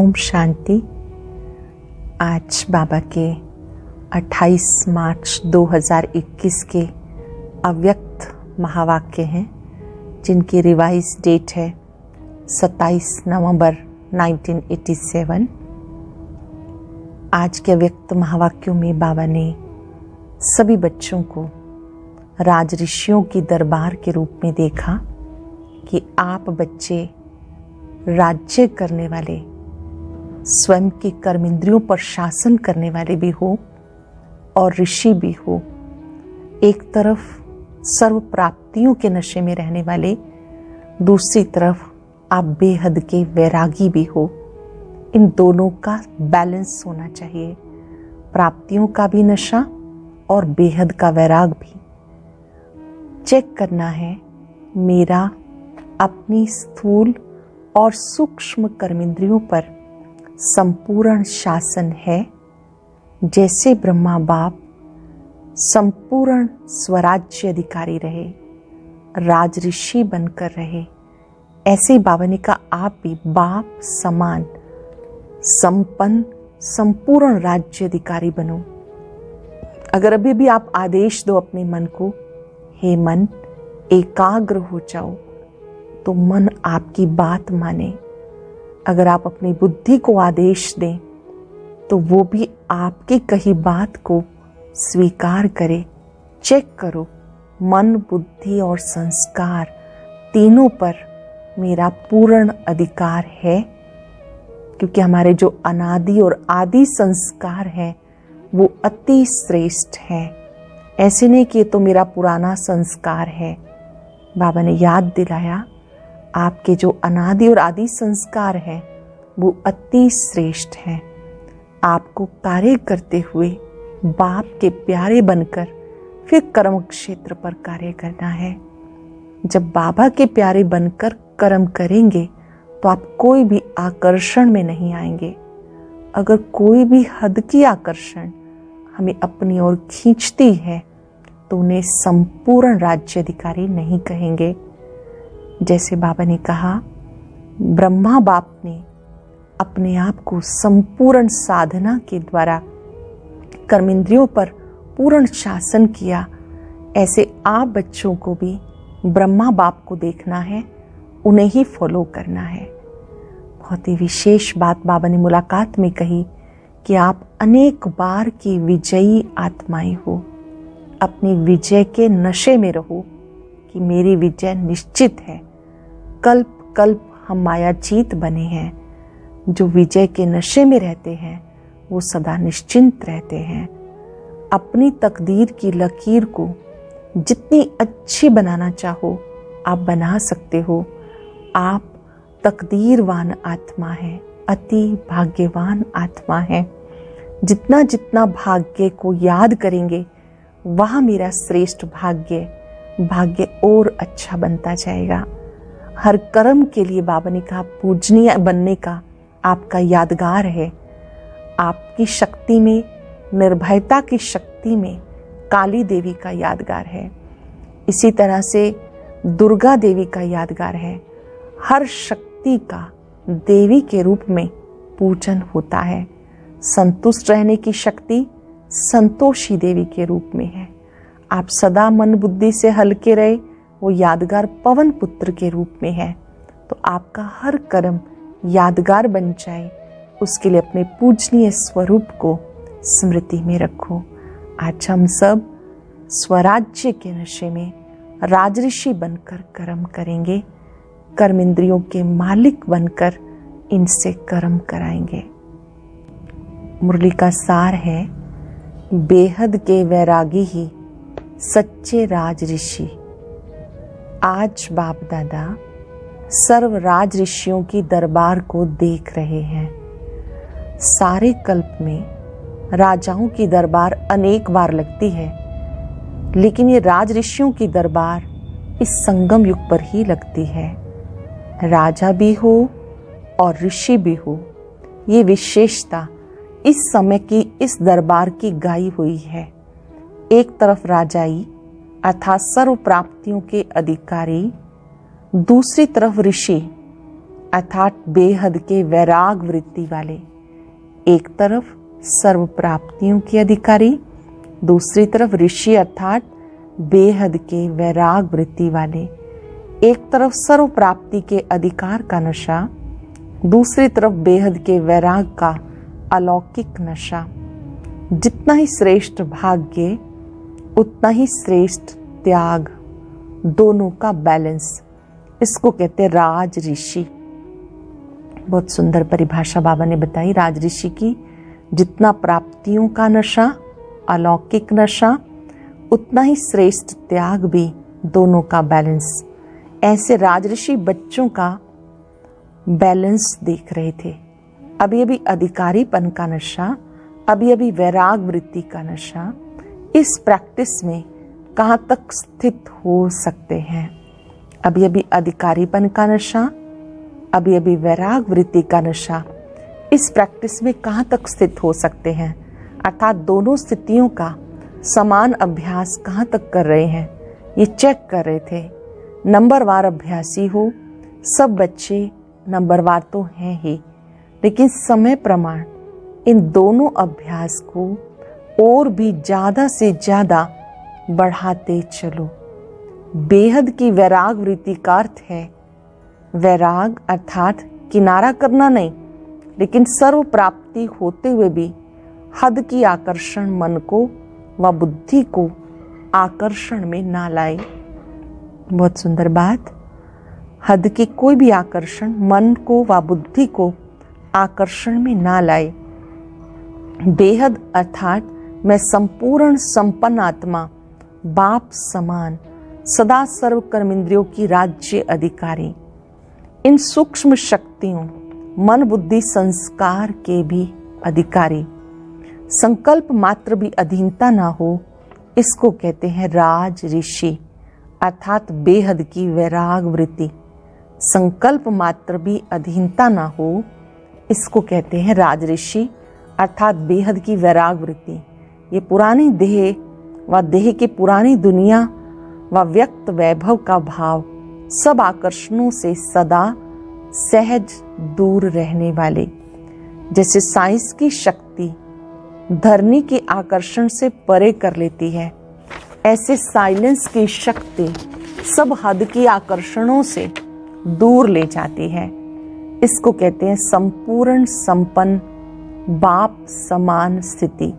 ओम शांति। आज बाबा के 28 मार्च 2021 के अव्यक्त महावाक्य हैं, जिनकी रिवाइज डेट है 27 नवंबर 1987। आज के अव्यक्त महावाक्यों में बाबा ने सभी बच्चों को राज ऋषियों की दरबार के रूप में देखा कि आप बच्चे राज्य करने वाले, स्वयं की कर्मेंद्रियों पर शासन करने वाले भी हो और ऋषि भी हो। एक तरफ सर्व प्राप्तियों के नशे में रहने वाले, दूसरी तरफ आप बेहद के वैरागी भी हो। इन दोनों का बैलेंस होना चाहिए, प्राप्तियों का भी नशा और बेहद का वैराग भी। चेक करना है मेरा अपनी स्थूल और सूक्ष्म कर्मेंद्रियों पर संपूर्ण शासन है। जैसे ब्रह्मा बाप संपूर्ण स्वराज्य अधिकारी रहे, राज ऋषि बनकर रहे, ऐसे बाबा ने कहा आप भी बाप समान संपन्न संपूर्ण राज्य अधिकारी बनो। अगर अभी भी आप आदेश दो अपने मन को, हे मन एकाग्र हो जाओ, तो मन आपकी बात माने। अगर आप अपनी बुद्धि को आदेश दें तो वो भी आपकी कही बात को स्वीकार करे। चेक करो मन, बुद्धि और संस्कार तीनों पर मेरा पूर्ण अधिकार है, क्योंकि हमारे जो अनादि और आदि संस्कार हैं वो अति श्रेष्ठ है। ऐसे नहीं कि ये तो मेरा पुराना संस्कार है। बाबा ने याद दिलाया आपके जो अनादि और आदि संस्कार हैं वो अति श्रेष्ठ हैं। आपको कार्य करते हुए बाप के प्यारे बनकर फिर कर्म क्षेत्र पर कार्य करना है। जब बाबा के प्यारे बनकर कर्म करेंगे तो आप कोई भी आकर्षण में नहीं आएंगे। अगर कोई भी हद की आकर्षण हमें अपनी ओर खींचती है तो उन्हें संपूर्ण राज्य अधिकारी नहीं कहेंगे। जैसे बाबा ने कहा, ब्रह्मा बाप ने अपने आप को संपूर्ण साधना के द्वारा कर्मेंद्रियों पर पूर्ण शासन किया, ऐसे आप बच्चों को भी ब्रह्मा बाप को देखना है, उन्हें ही फॉलो करना है। बहुत ही विशेष बात बाबा ने मुलाकात में कही कि आप अनेक बार की विजयी आत्माएं हो। अपनी विजय के नशे में रहो कि मेरी विजय निश्चित है। कल्प कल्प हम मायाजीत बने हैं। जो विजय के नशे में रहते हैं वो सदा निश्चिंत रहते हैं। अपनी तकदीर की लकीर को जितनी अच्छी बनाना चाहो आप बना सकते हो। आप तकदीरवान आत्मा है, अति भाग्यवान आत्मा है। जितना जितना भाग्य को याद करेंगे वहाँ मेरा श्रेष्ठ भाग्य और अच्छा बनता जाएगा। हर कर्म के लिए बाबा ने कहा पूजनीय बनने का आपका यादगार है। आपकी शक्ति में, निर्भयता की शक्ति में काली देवी का यादगार है। इसी तरह से दुर्गा देवी का यादगार है। हर शक्ति का देवी के रूप में पूजन होता है। संतुष्ट रहने की शक्ति संतोषी देवी के रूप में है। आप सदा मन बुद्धि से हल्के रहे, वो यादगार पवन पुत्र के रूप में है। तो आपका हर कर्म यादगार बन जाए, उसके लिए अपने पूजनीय स्वरूप को स्मृति में रखो। आज हम सब स्वराज्य के नशे में राजऋषि बनकर कर्म करेंगे, कर्मेंद्रियों के मालिक बनकर इनसे कर्म कराएंगे। मुरली का सार है, बेहद के वैरागी ही सच्चे राज ऋषि। आज बाप दादा सर्व राज ऋषियों की दरबार को देख रहे हैं। सारे कल्प में राजाओं की दरबार अनेक बार लगती है, लेकिन ये राज ऋषियों की दरबार इस संगम युग पर ही लगती है। राजा भी हो और ऋषि भी हो, ये विशेषता इस समय की इस दरबार की गाई हुई है। एक तरफ राजाई अर्थात सर्व प्राप्तियों के अधिकारी, दूसरी तरफ ऋषि अर्थात बेहद के वैराग वृत्ति वाले। एक तरफ सर्व प्राप्तियों के अधिकारी, दूसरी तरफ ऋषि अर्थात बेहद के वैराग वृत्ति वाले। एक तरफ सर्व प्राप्ति के अधिकार का नशा, दूसरी तरफ बेहद के वैराग का अलौकिक नशा। जितना ही श्रेष्ठ भाग्य उतना ही श्रेष्ठ त्याग, दोनों का बैलेंस, इसको कहते हैं राज ऋषि। बहुत सुंदर परिभाषा बाबा ने बताई राज ऋषि की। जितना प्राप्तियों का नशा, अलौकिक नशा, उतना ही श्रेष्ठ त्याग भी, दोनों का बैलेंस। ऐसे राजऋषि बच्चों का बैलेंस देख रहे थे। अभी अभी अधिकारीपन का नशा, अभी अभी वैराग वृत्ति का नशा, इस प्रैक्टिस में कहाँ तक स्थित हो सकते हैं। अभी अभी अधिकारीपन का नशा, अभी अभी वैराग वृत्ति का नशा, इस प्रैक्टिस में कहाँ तक स्थित हो सकते हैं। अर्थात दोनों स्थितियों का समान अभ्यास कहाँ तक कर रहे हैं, ये चेक कर रहे थे। नंबरवार अभ्यासी हो, सब बच्चे नंबरवार तो हैं ही, लेकिन समय प्रमाण इन दोनों अभ्यास को और भी ज्यादा से ज्यादा बढ़ाते चलो। बेहद की वैराग वृत्ति का अर्थ है वैराग अर्थात किनारा करना नहीं, लेकिन सर्व प्राप्ति होते हुए भी हद की आकर्षण मन को व बुद्धि को आकर्षण में ना लाए। बहुत सुंदर बात। हद की कोई भी आकर्षण मन को व बुद्धि को आकर्षण में ना लाए। बेहद अर्थात मैं संपूर्ण संपन्न आत्मा, बाप समान, सदा सर्व कर्मेंद्रियों की राज्य अधिकारी, इन सूक्ष्म शक्तियों मन बुद्धि संस्कार के भी अधिकारी, संकल्प मात्र भी अधीनता ना हो, इसको कहते हैं राज ऋषि अर्थात बेहद की वैराग वृत्ति। संकल्प मात्र भी अधीनता ना हो, इसको कहते हैं राज ऋषि अर्थात बेहद की वैराग वृत्ति। ये पुरानी देह व देह की पुरानी दुनिया व व्यक्त वैभव का भाव, सब आकर्षणों से सदा सहज दूर रहने वाले। जैसे साइंस की शक्ति धरनी के आकर्षण से परे कर लेती है, ऐसे साइलेंस की शक्ति सब हद की आकर्षणों से दूर ले जाती है। इसको कहते हैं संपूर्ण संपन्न बाप समान स्थिति।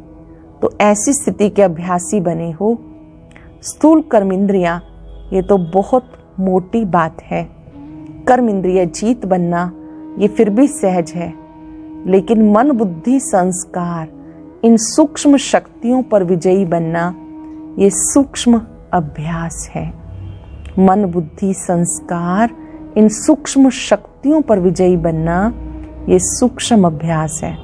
तो ऐसी स्थिति के अभ्यासी बने हो। स्थूल कर्मेंद्रियां, ये तो बहुत मोटी बात है। कर्म इंद्रिय जीत बनना ये फिर भी सहज है, लेकिन मन बुद्धि संस्कार, इन सूक्ष्म शक्तियों पर विजयी बनना ये सूक्ष्म अभ्यास है। मन बुद्धि संस्कार, इन सूक्ष्म शक्तियों पर विजयी बनना ये सूक्ष्म अभ्यास है।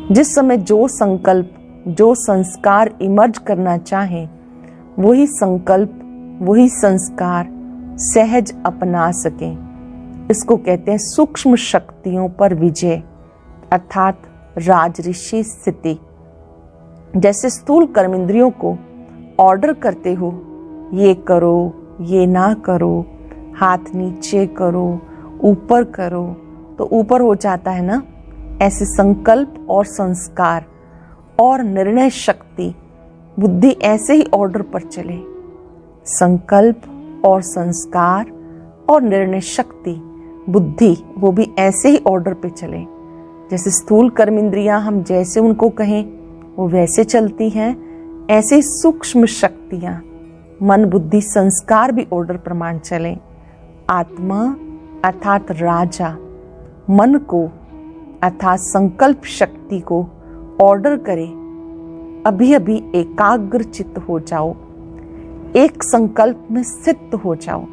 जिस समय जो संकल्प, जो संस्कार इमर्ज करना चाहे, वही संकल्प, वही संस्कार सहज अपना सके, इसको कहते हैं सूक्ष्म शक्तियों पर विजय अर्थात राजऋषि स्थिति। जैसे स्थूल कर्मेंद्रियों को ऑर्डर करते हो, ये करो, ये ना करो, हाथ नीचे करो, ऊपर करो, तो ऊपर हो जाता है ना। ऐसे संकल्प और संस्कार और निर्णय शक्ति, बुद्धि ऐसे ही ऑर्डर पर चले। संकल्प और संस्कार और निर्णय शक्ति, बुद्धि, वो भी ऐसे ही ऑर्डर पे चले। जैसे स्थूल कर्म इंद्रियां हम जैसे उनको कहें वो वैसे चलती हैं, ऐसे सूक्ष्म शक्तियां मन बुद्धि संस्कार भी ऑर्डर प्रमाण चले। आत्मा अर्थात राजा मन को अर्थात संकल्प शक्ति को ऑर्डर करे, अभी अभी एकाग्र चित्त हो जाओ, एक संकल्प में स्थित हो जाओ,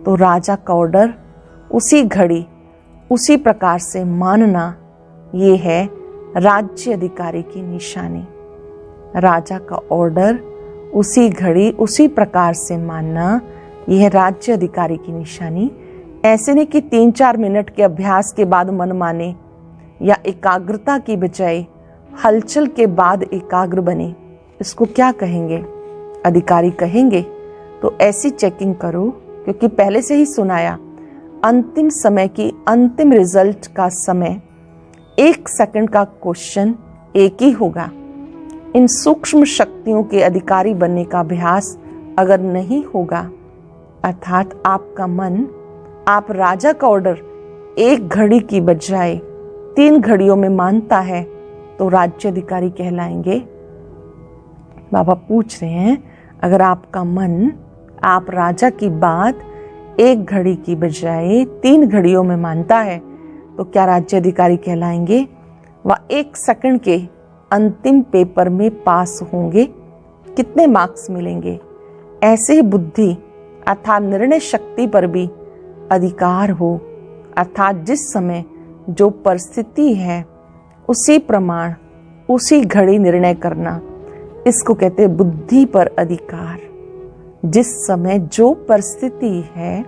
तो राजा का ऑर्डर उसी घड़ी उसी प्रकार से मानना, ये है राज्य अधिकारी की निशानी। राजा का ऑर्डर उसी घड़ी उसी प्रकार से मानना, यह है राज्य अधिकारी की निशानी। ऐसे नहीं कि 3-4 मिनट के अभ्यास के बाद मन माने, या एकाग्रता की बजाय हलचल के बाद एकाग्र बने, इसको क्या कहेंगे? अधिकारी कहेंगे। तो ऐसी चेकिंग करो, क्योंकि पहले से ही सुनाया अंतिम समय की अंतिम रिजल्ट का समय 1 सेकंड का क्वेश्चन एक ही होगा। इन सूक्ष्म शक्तियों के अधिकारी बनने का अभ्यास अगर नहीं होगा, अर्थात आपका मन आप राजा का ऑर्डर 1 घड़ी की बजाय 3 घड़ियों में मानता है, तो राज्य अधिकारी कहलाएंगे। बाबा पूछ रहे हैं, अगर आपका मन आप राजा की बात 1 घड़ी की बजाय 3 घड़ियों में मानता है, तो क्या राज्य अधिकारी कहलाएंगे? वह 1 सेकंड के अंतिम पेपर में पास होंगे? कितने मार्क्स मिलेंगे? ऐसे ही बुद्धि अर्थात निर्णय शक्ति पर भी अधिकार हो, अर्थात जिस समय जो परिस्थिति है उसी प्रमाण उसी घड़ी निर्णय करना, इसको कहते हैं बुद्धि पर अधिकार। जिस समय जो परिस्थिति है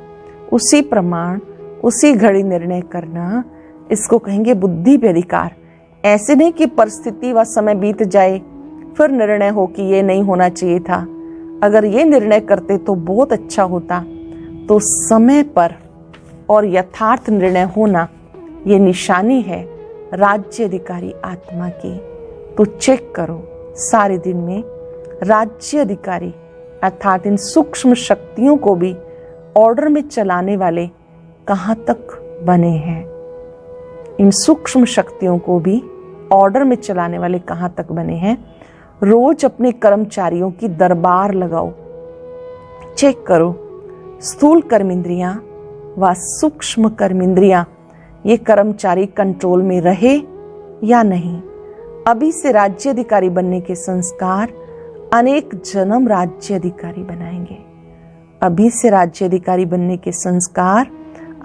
उसी प्रमाण उसी घड़ी निर्णय करना, इसको कहेंगे बुद्धि पे अधिकार। ऐसे नहीं कि परिस्थिति व समय बीत जाए फिर निर्णय हो कि ये नहीं होना चाहिए था, अगर ये निर्णय करते तो बहुत अच्छा होता। तो समय पर और यथार्थ निर्णय होना ये निशानी है राज्य अधिकारी आत्मा की। तो चेक करो सारे दिन में राज्य अधिकारी अर्थात इन सूक्ष्म शक्तियों को भी ऑर्डर में चलाने वाले कहाँ तक बने हैं। इन सूक्ष्म शक्तियों को भी ऑर्डर में चलाने वाले कहाँ तक बने हैं। रोज अपने कर्मचारियों की दरबार लगाओ, चेक करो स्थूल कर्मेंद्रियां व सूक्ष्म कर्मेंद्रियां ये कर्मचारी कंट्रोल में रहे या नहीं। अभी से राज्य अधिकारी बनने के संस्कार अनेक जन्म राज्य अधिकारी बनाएंगे। अभी से राज्य अधिकारी बनने के संस्कार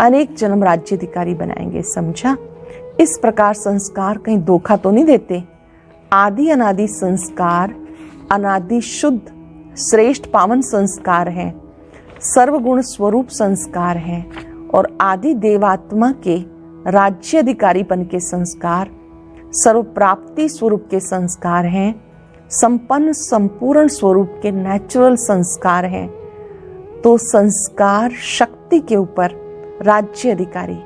अनेक जन्म राज्य अधिकारी बनाएंगे, समझा? इस प्रकार संस्कार कहीं धोखा तो नहीं देते। आदि अनादि संस्कार अनादि शुद्ध श्रेष्ठ पावन संस्कार हैं, सर्वगुण स्वरूप संस्कार हैं और आदि देवात्मा के राज्य अधिकारीपन के संस्कार सर्व प्राप्ति स्वरूप के संस्कार हैं, संपन्न संपूर्ण स्वरूप के नेचुरल संस्कार हैं। तो संस्कार शक्ति के ऊपर राज्य अधिकारी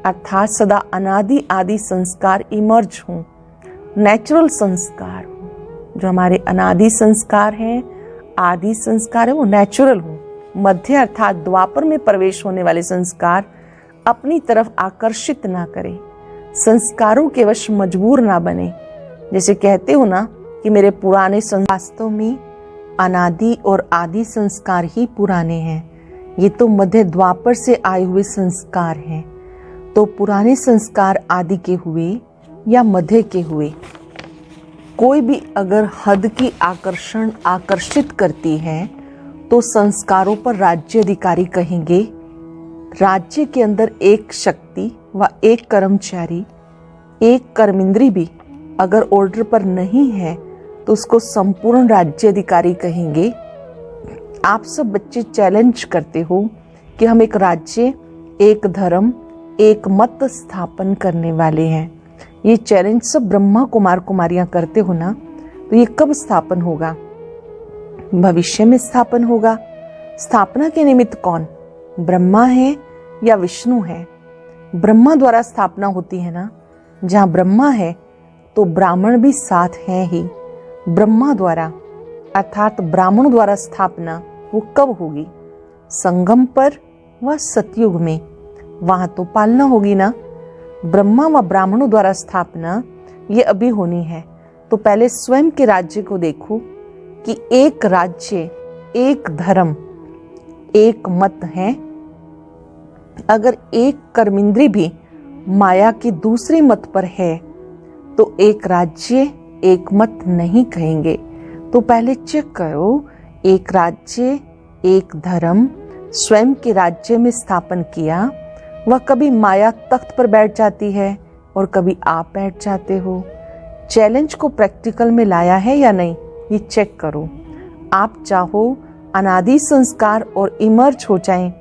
अर्थात सदा अनादि आदि संस्कार इमर्ज हों, नेचुरल संस्कार हो। जो हमारे अनादि संस्कार हैं, आदि संस्कार है, वो नेचुरल हो। मध्य अर्थात द्वापर में प्रवेश होने वाले संस्कार अपनी तरफ आकर्षित ना करें, संस्कारों के वश मजबूर ना बने। जैसे कहते हो ना कि मेरे पुराने वास्तव में अनादि और आदि संस्कार ही पुराने हैं, ये तो मध्य द्वापर से आए हुए संस्कार हैं। तो पुराने संस्कार आदि के हुए या मध्य के हुए, कोई भी अगर हद की आकर्षण आकर्षित करती है तो संस्कारों पर राज्य अधिकारी कहेंगे। राज्य के अंदर एक शक्ति व एक कर्मचारी एक कर्मेंद्री भी अगर ऑर्डर पर नहीं है तो उसको संपूर्ण राज्य अधिकारी कहेंगे। आप सब बच्चे चैलेंज करते हो कि हम एक राज्य एक धर्म एक मत स्थापन करने वाले हैं। ये चैलेंज सब ब्रह्मा कुमार कुमारियां करते हो ना, तो ये कब स्थापन होगा? भविष्य में स्थापन होगा। स्थापना के निमित्त कौन? ब्रह्मा है या विष्णु है? ब्रह्मा द्वारा स्थापना होती है ना। जहाँ ब्रह्मा है तो ब्राह्मण भी साथ हैं ही। ब्रह्मा द्वारा अर्थात ब्राह्मण द्वारा स्थापना वो कब होगी? संगम पर व सतयुग में, वहां तो पालना होगी ना। ब्रह्मा व ब्राह्मणों द्वारा स्थापना ये अभी होनी है। तो पहले स्वयं के राज्य को देखो कि एक राज्य एक धर्म एक मत है। अगर एक कर्मेंद्री भी माया की दूसरी मत पर है तो एक राज्य एक मत नहीं कहेंगे। तो पहले चेक करो, एक राज्य एक धर्म स्वयं के राज्य में स्थापन किया, वह कभी माया तख्त पर बैठ जाती है और कभी आप बैठ जाते हो। चैलेंज को प्रैक्टिकल में लाया है या नहीं, ये चेक करो। आप चाहो अनादि संस्कार और इमर्ज हो जाएं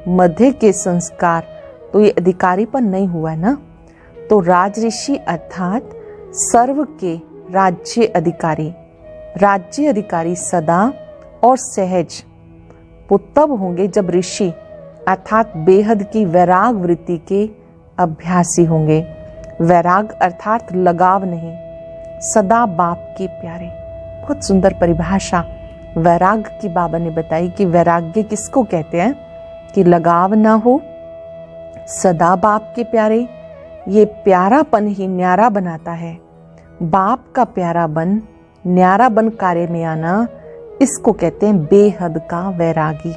मध्य के संस्कार, तो ये अधिकारीपन नहीं हुआ ना। तो राजऋषि अर्थात सर्व के राज्य अधिकारी सदा और सहज वो तब होंगे जब ऋषि अर्थात बेहद की वैराग वृत्ति के अभ्यासी होंगे। वैराग अर्थात लगाव नहीं, सदा बाप के प्यारे। बहुत सुंदर परिभाषा वैराग की बाबा ने बताई कि वैराग्य किसको कहते हैं, कि लगाव ना हो, सदा बाप के प्यारे। ये प्यारापन ही न्यारा बनाता है। बाप का प्यारा बन, न्यारा बन कार्य में आना, इसको कहते हैं बेहद का वैरागी।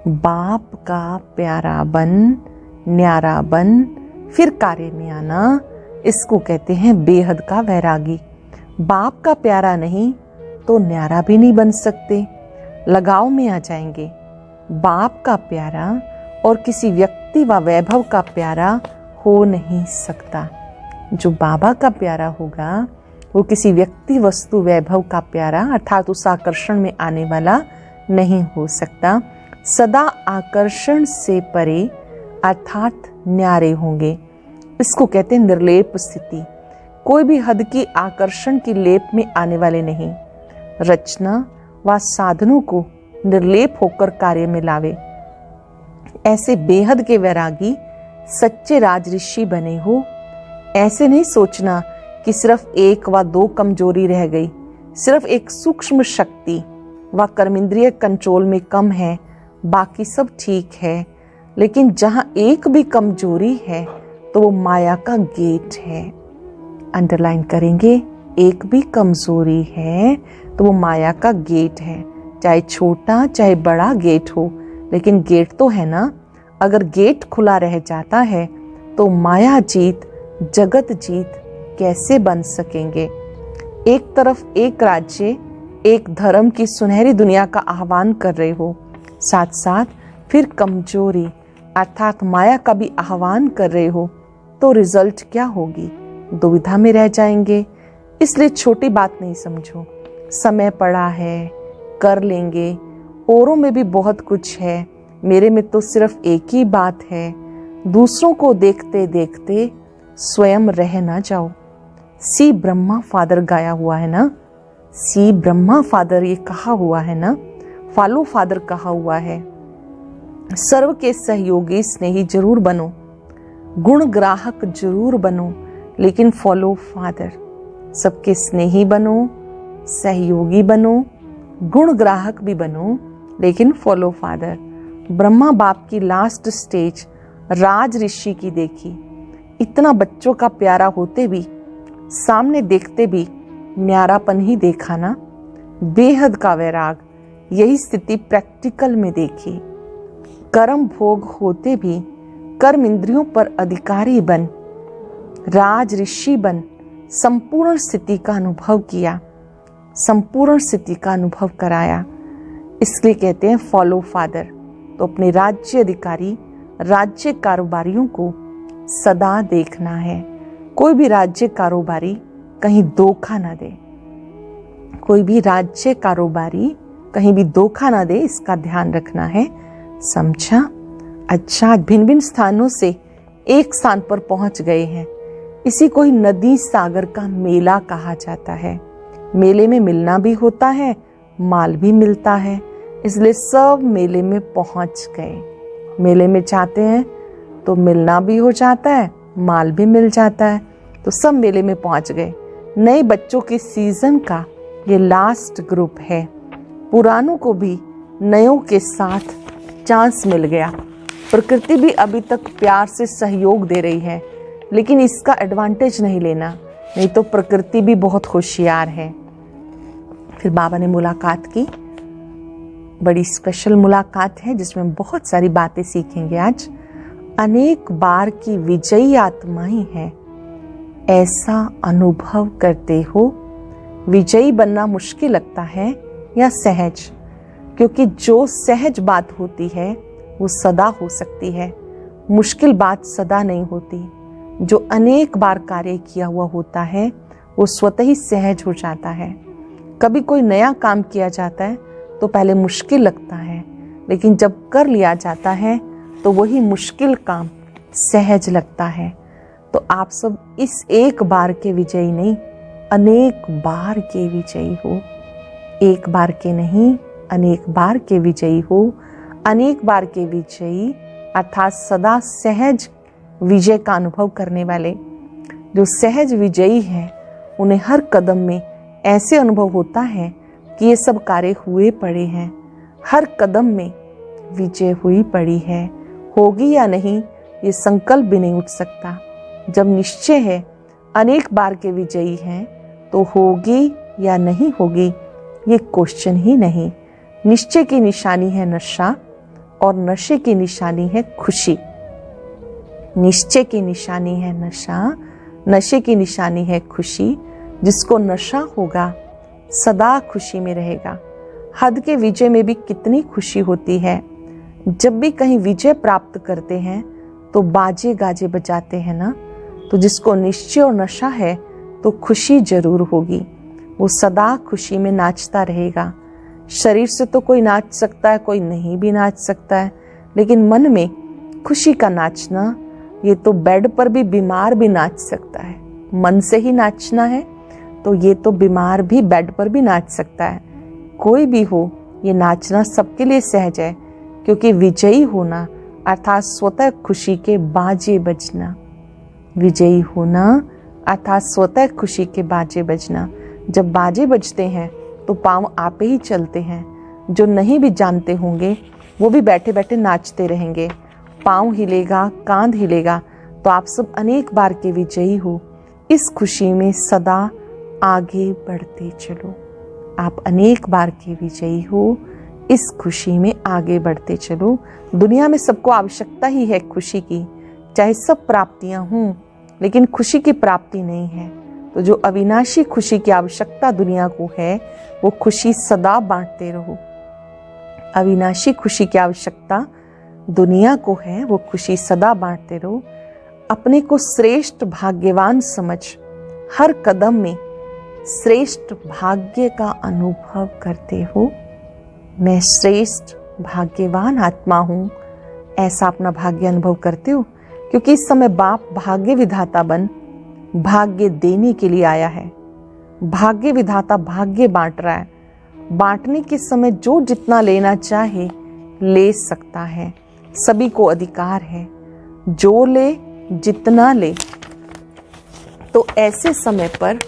बाप का प्यारा बन, न्यारा बन, फिर कार्य में आना, इसको कहते हैं बेहद का वैरागी। बाप का प्यारा नहीं तो न्यारा भी नहीं बन सकते, लगाव में आ जाएंगे। बाप का प्यारा और किसी व्यक्ति व वैभव का प्यारा हो नहीं सकता। जो बाबा का प्यारा होगा वो किसी व्यक्ति वस्तु वैभव का प्यारा अर्थात उस आकर्षण में आने वाला नहीं हो सकता। सदा आकर्षण से परे अर्थात न्यारे होंगे। इसको कहते हैं निर्लेप स्थिति। कोई भी हद की आकर्षण की लेप में आने वाले नहीं। रचना व साधनों को निर्लेप होकर कार्य में लावे। ऐसे बेहद के वैरागी सच्चे राजऋषि बने हो। ऐसे नहीं सोचना कि सिर्फ एक व दो कमजोरी रह गई, सिर्फ एक सूक्ष्म शक्ति व कर्मेंद्रिय कंट्रोल में कम है, बाकी सब ठीक है। लेकिन जहां एक भी कमजोरी है तो वो माया का गेट है। अंडरलाइन करेंगे, एक भी कमजोरी है तो वो माया का गेट है। चाहे छोटा चाहे बड़ा गेट हो, लेकिन गेट तो है ना। अगर गेट खुला रह जाता है तो माया जीत जगत जीत कैसे बन सकेंगे। एक तरफ एक राज्य एक धर्म की सुनहरी दुनिया का आह्वान कर रहे हो, साथ साथ फिर कमजोरी अर्थात माया का भी आह्वान कर रहे हो, तो रिजल्ट क्या होगी, दुविधा में रह जाएंगे। इसलिए छोटी बात नहीं समझो, समय पड़ा है, कर लेंगे, औरों में भी बहुत कुछ है, मेरे में तो सिर्फ एक ही बात है। दूसरों को देखते देखते स्वयं रह ना जाओ। सी ब्रह्मा फादर गाया हुआ है ना, सी ब्रह्मा फादर ये कहा हुआ है ना, फॉलो फादर कहा हुआ है। सर्व के सहयोगी स्नेही जरूर बनो, गुण ग्राहक जरूर बनो, लेकिन फॉलो फादर। सबके स्नेही बनो, सहयोगी बनो, गुण ग्राहक भी बनो, लेकिन फॉलो फादर। ब्रह्मा बाप की लास्ट स्टेज राज ऋषि की देखी। इतना बच्चों का प्यारा होते भी, सामने देखते भी न्यारापन ही देखा ना। बेहद का वैराग, यही स्थिति प्रैक्टिकल में देखी। कर्म भोग होते भी कर्म इंद्रियों पर अधिकारी बन, राज ऋषि बन, संपूर्ण स्थिति का अनुभव किया, संपूर्ण स्थिति का अनुभव कराया। इसलिए कहते हैं फॉलो फादर। तो अपने राज्य अधिकारी, राज्य कारोबारियों को सदा देखना है। कोई भी राज्य कारोबारी कहीं धोखा ना दे, कोई भी राज्य कारोबारी कहीं भी धोखा ना दे, इसका ध्यान रखना है। समझा? अच्छा, भिन्न भिन्न स्थानों से एक स्थान पर पहुंच गए हैं। इसी को ही नदी सागर का मेला कहा जाता है। मेले में मिलना भी होता है, माल भी मिलता है, इसलिए सब मेले में पहुंच गए। मेले में जाते हैं तो मिलना भी हो जाता है, माल भी मिल जाता है, तो सब मेले में पहुंच गए। नए बच्चों के सीजन का ये लास्ट ग्रुप है। पुरानों को भी नयों के साथ चांस मिल गया। प्रकृति भी अभी तक प्यार से सहयोग दे रही है, लेकिन इसका एडवांटेज नहीं लेना, नहीं तो प्रकृति भी बहुत होशियार है। फिर बाबा ने मुलाकात की, बड़ी स्पेशल मुलाकात है जिसमें बहुत सारी बातें सीखेंगे आज। अनेक बार की विजयी आत्माएं हैं, ऐसा अनुभव करते हो। विजयी बनना मुश्किल लगता है या सहज? क्योंकि जो सहज बात होती है वो सदा हो सकती है, मुश्किल बात सदा नहीं होती। जो अनेक बार कार्य किया हुआ होता है वो स्वतः ही सहज हो जाता है। कभी कोई नया काम किया जाता है तो पहले मुश्किल लगता है, लेकिन जब कर लिया जाता है तो वही मुश्किल काम सहज लगता है। तो आप सब इस एक बार के विजयी नहीं, अनेक बार के विजयी हो। एक बार के नहीं, अनेक बार के विजयी हो। अनेक बार के विजयी अर्थात सदा सहज विजय का अनुभव करने वाले। जो सहज विजयी हैं उन्हें हर कदम में ऐसे अनुभव होता है कि ये सब कार्य हुए पड़े हैं, हर कदम में विजय हुई पड़ी है। होगी या नहीं ये संकल्प भी नहीं उठ सकता। जब निश्चय है अनेक बार के विजयी हैं तो होगी या नहीं होगी ये क्वेश्चन ही नहीं। निश्चय की निशानी है नशा और नशे की निशानी है खुशी। निश्चय की निशानी है नशा, नशे की निशानी है खुशी। जिसको नशा होगा सदा खुशी में रहेगा। हद के विजय में भी कितनी खुशी होती है। जब भी कहीं विजय प्राप्त करते हैं तो बाजे गाजे बजाते हैं ना। तो जिसको निश्चय और नशा है तो खुशी जरूर होगी। वो सदा खुशी में नाचता रहेगा। शरीर से तो कोई नाच सकता है, कोई नहीं भी नाच सकता है, लेकिन मन में खुशी का नाचना, ये तो बेड पर भी बीमार भी नाच सकता है। मन से ही नाचना है तो ये तो बीमार भी बेड पर भी नाच सकता है। कोई भी हो ये नाचना सबके लिए सहज है, क्योंकि विजयी होना अर्थात स्वतः खुशी के बाजे बजना। विजयी होना अर्थात स्वतः खुशी के बाजे बजना। जब बाजे बजते हैं तो पांव आपे ही चलते हैं। जो नहीं भी जानते होंगे वो भी बैठे बैठे नाचते रहेंगे। पांव हिलेगा, कांध हिलेगा, तो आप सब अनेक बार के विजयी हो। इस खुशी में सदा आगे बढ़ते चलो। आप अनेक बार के विजयी हो, इस खुशी में आगे बढ़ते चलो। दुनिया में सबको आवश्यकता ही है खुशी की, चाहे सब प्राप्तियां हों, लेकिन खुशी की प्राप्ति नहीं है। तो जो अविनाशी खुशी की आवश्यकता दुनिया को है वो खुशी सदा बांटते रहो। अविनाशी खुशी की आवश्यकता दुनिया को है वो खुशी सदा बांटते रहो। अपने को श्रेष्ठ भाग्यवान समझ हर कदम में श्रेष्ठ भाग्य का अनुभव करते हो। मैं श्रेष्ठ भाग्यवान आत्मा हूं, ऐसा अपना भाग्य अनुभव करते हो। क्योंकि इस समय बाप भाग्य विधाता बन भाग्य देने के लिए आया है। भाग्य विधाता भाग्य बांट रहा है। बांटने के समय जो जितना लेना चाहे ले सकता है। सभी को अधिकार है, जो ले जितना ले। तो ऐसे समय पर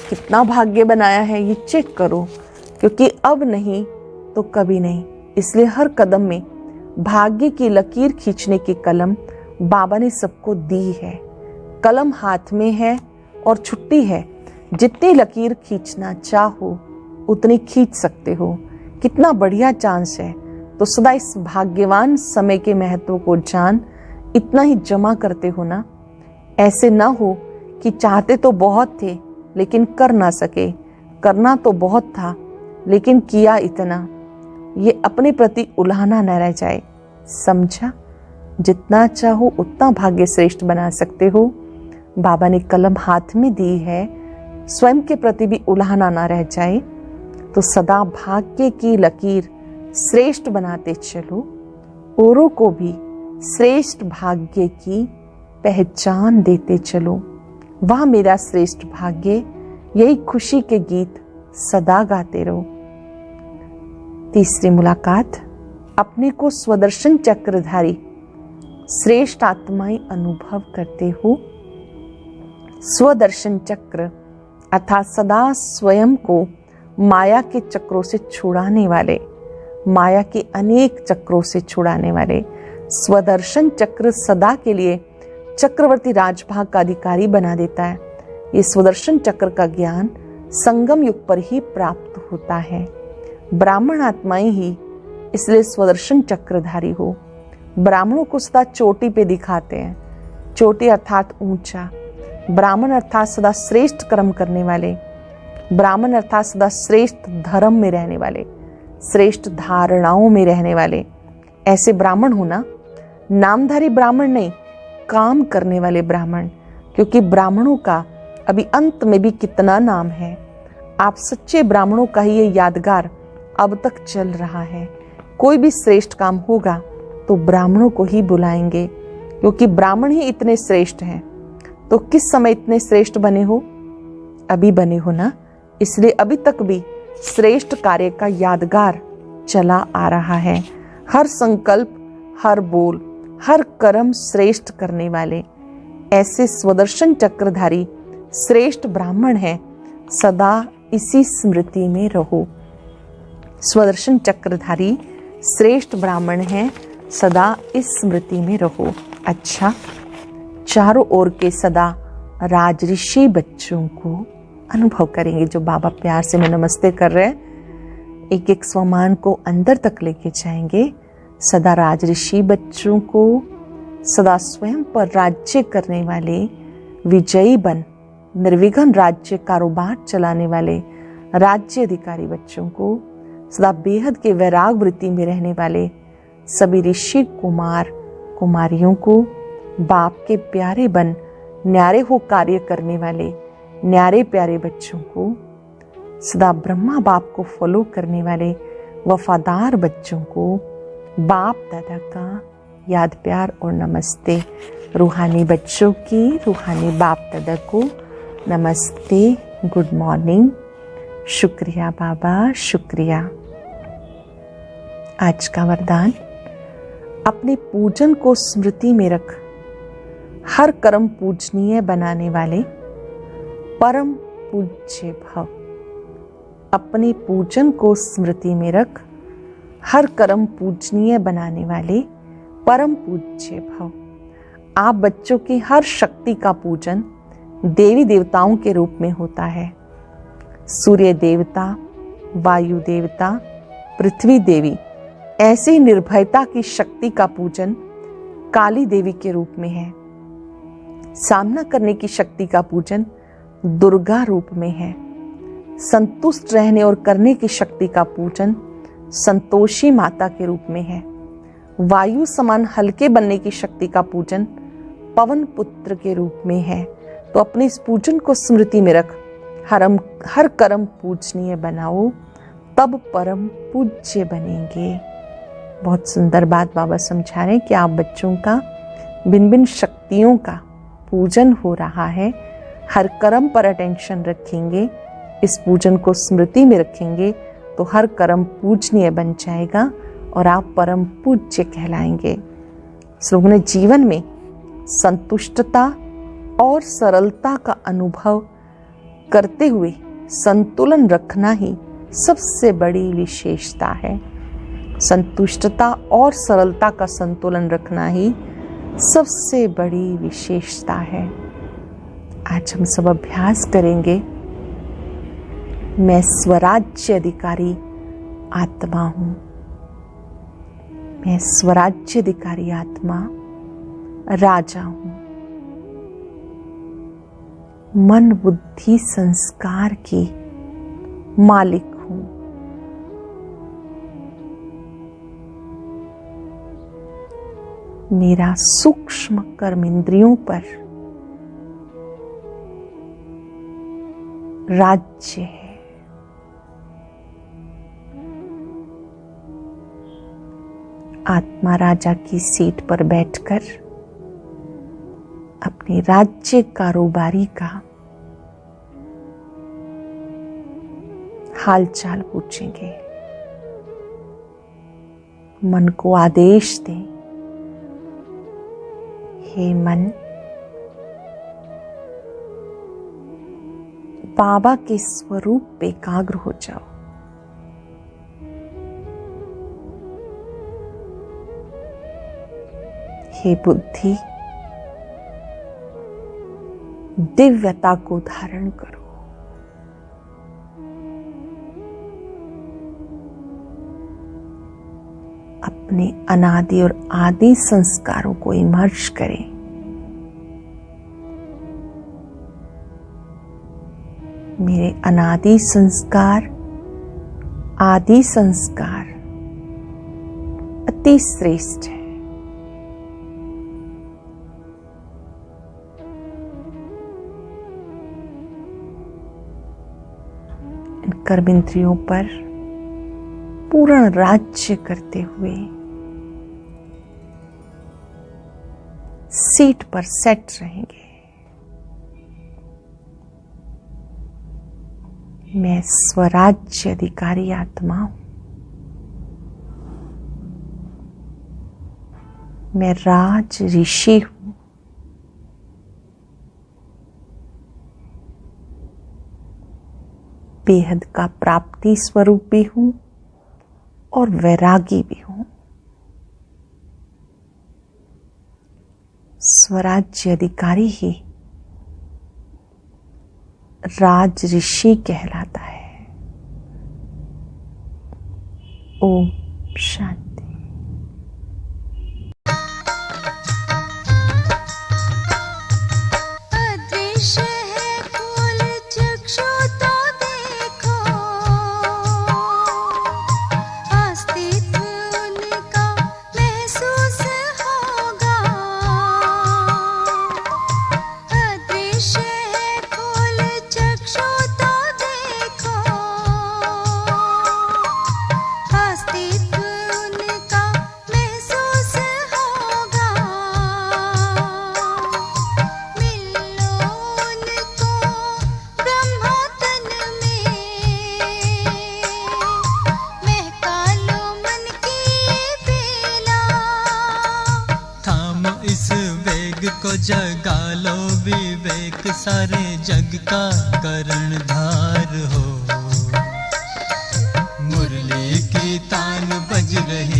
कितना भाग्य बनाया है ये चेक करो, क्योंकि अब नहीं तो कभी नहीं। इसलिए हर कदम में भाग्य की लकीर खींचने की कलम बाबा ने सबको दी है। कलम हाथ में है और छुट्टी है। जितनी लकीर खींचना चाहो उतनी खींच सकते हो। कितना बढ़िया चांस है। तो सदा इस भाग्यवान समय के महत्व को जान, इतना ही जमा करते हो ना। ऐसे ना हो कि चाहते तो बहुत थे लेकिन कर ना सके, करना तो बहुत था लेकिन किया इतना। ये अपने प्रति उल्हाना न रह जाए। समझा? जितना चाहो उतना भाग्य श्रेष्ठ बना सकते हो। बाबा ने कलम हाथ में दी है, स्वयं के प्रति भी उल्हाना ना रह जाए। तो सदा भाग्य की लकीर श्रेष्ठ बनाते चलो, औरों को भी श्रेष्ठ भाग्य की पहचान देते चलो। वह मेरा श्रेष्ठ भाग्य, यही खुशी के गीत सदा गाते रहो। तीसरी मुलाकात। अपने को स्वदर्शन चक्रधारी श्रेष्ठ आत्माएं अनुभव करते हो। स्वदर्शन चक्र अर्थात सदा स्वयं को माया के चक्रों से छुड़ाने वाले, माया के अनेक चक्रों से छुड़ाने वाले। स्वदर्शन चक्र सदा के लिए चक्रवर्ती राजभाग का अधिकारी बना देता है। ये स्वदर्शन चक्र का ज्ञान संगम युग पर ही प्राप्त होता है। ब्राह्मण आत्माएं ही इसलिए स्वदर्शन चक्रधारी हो। ब्राह्मणों को सदा चोटी पे दिखाते हैं। चोटी अर्थात ऊंचा। ब्राह्मण अर्थात सदा श्रेष्ठ कर्म करने वाले। ब्राह्मण अर्थात सदा श्रेष्ठ धर्म में रहने वाले, श्रेष्ठ धारणाओं में रहने वाले। ऐसे ब्राह्मण होना, नामधारी ब्राह्मण नहीं, काम करने वाले ब्राह्मण। क्योंकि ब्राह्मणों का अभी अंत में भी कितना नाम है। आप सच्चे ब्राह्मणों का ही ये यादगार अब तक चल रहा है। कोई भी श्रेष्ठ काम होगा तो ब्राह्मणों को ही बुलाएंगे, क्योंकि ब्राह्मण ही इतने श्रेष्ठ हैं। तो किस समय इतने श्रेष्ठ बने हो? अभी बने हो ना। इसलिए अभी तक भी श्रेष्ठ कार्य का यादगार चला आ रहा है। हर संकल्प, हर बोल, हर कर्म श्रेष्ठ करने वाले ऐसे स्वदर्शन चक्रधारी श्रेष्ठ ब्राह्मण हैं, सदा इसी स्मृति में रहो। स्वदर्शन चक्रधारी श्रेष्ठ ब्राह्मण हैं, सदा इस स्मृति में रहो। अच्छा, चारों ओर के सदा राजऋषि बच्चों को अनुभव करेंगे। जो बाबा प्यार से मैं नमस्ते कर रहे हैं, एक एक स्वमान को अंदर तक लेके जाएंगे। सदा राजऋषि बच्चों को, सदा स्वयं पर राज्य करने वाले विजयी बन निर्विघ्न राज्य कारोबार चलाने वाले राज्य अधिकारी बच्चों को, सदा बेहद के वैराग वृत्ति में रहने वाले सभी ऋषि कुमार कुमारियों को, बाप के प्यारे बन न्यारे हो कार्य करने वाले न्यारे प्यारे बच्चों को, सदा ब्रह्मा बाप को फॉलो करने वाले वफादार बच्चों को बाप दादा का याद प्यार और नमस्ते। रूहानी बच्चों की रूहानी बाप दादा को नमस्ते, गुड मॉर्निंग, शुक्रिया बाबा, शुक्रिया। आज का वरदान, अपने पूजन को स्मृति में रख हर कर्म पूजनीय बनाने वाले परम पूज्य भव। अपने पूजन को स्मृति में रख हर कर्म पूजनीय बनाने वाले परम पूज्य भव। आप बच्चों की हर शक्ति का पूजन देवी देवताओं के रूप में होता है। सूर्य देवता, वायु देवता, पृथ्वी देवी, ऐसी निर्भयता की शक्ति का पूजन काली देवी के रूप में है। सामना करने की शक्ति का पूजन दुर्गा रूप में है। संतुष्ट रहने और करने की शक्ति का पूजन संतोषी माता के रूप में है। वायु समान हल्के बनने की शक्ति का पूजन पवन पुत्र के रूप में है। तो अपने इस पूजन को स्मृति में रख हर कर्म पूजनीय बनाओ, तब परम पूज्य बनेंगे। बहुत सुंदर बात बाबा समझा रहे हैं कि आप बच्चों का भिन्न भिन्न शक्तियों का पूजन हो रहा है। हर कर्म पर अटेंशन रखेंगे, इस पूजन को स्मृति में रखेंगे तो हर कर्म पूजनीय बन जाएगा और आप परम पूज्य कहलाएंगे। इस लोगों ने जीवन में संतुष्टता और सरलता का अनुभव करते हुए संतुलन रखना ही सबसे बड़ी विशेषता है। संतुष्टता और सरलता का संतुलन रखना ही सबसे बड़ी विशेषता है। आज हम सब अभ्यास करेंगे। मैं स्वराज्य अधिकारी आत्मा हूं। मैं स्वराज्य अधिकारी आत्मा राजा हूं। मन बुद्धि संस्कार की मालिक हूं। मेरा सूक्ष्म कर्म इंद्रियों पर राज्य है। आत्मा राजा की सीट पर बैठकर अपने राज्य कारोबारी का हालचाल पूछेंगे। मन को आदेश दें, हे मन, बाबा के स्वरूप पे एकाग्र हो जाओ। हे बुद्धि, दिव्यता को धारण करो। अपने अनादि और आदि संस्कारों को इमर्ज करें। मेरे अनादि संस्कार, आदि संस्कार अति श्रेष्ठ है। इन कर्म इंद्रियों पर पूर्ण राज्य करते हुए सीट पर सेट रहेंगे। मैं स्वराज्य अधिकारी आत्मा हूं। मैं राज ऋषि हूं। बेहद का प्राप्ति स्वरूप भी हूं और वैरागी भी हूं। स्वराज्य अधिकारी ही राज ऋषि कहलाता है। ओम शांति। को जगा लो विवेक, सारे जग का कर्णधार हो। मुरली की तान बज रही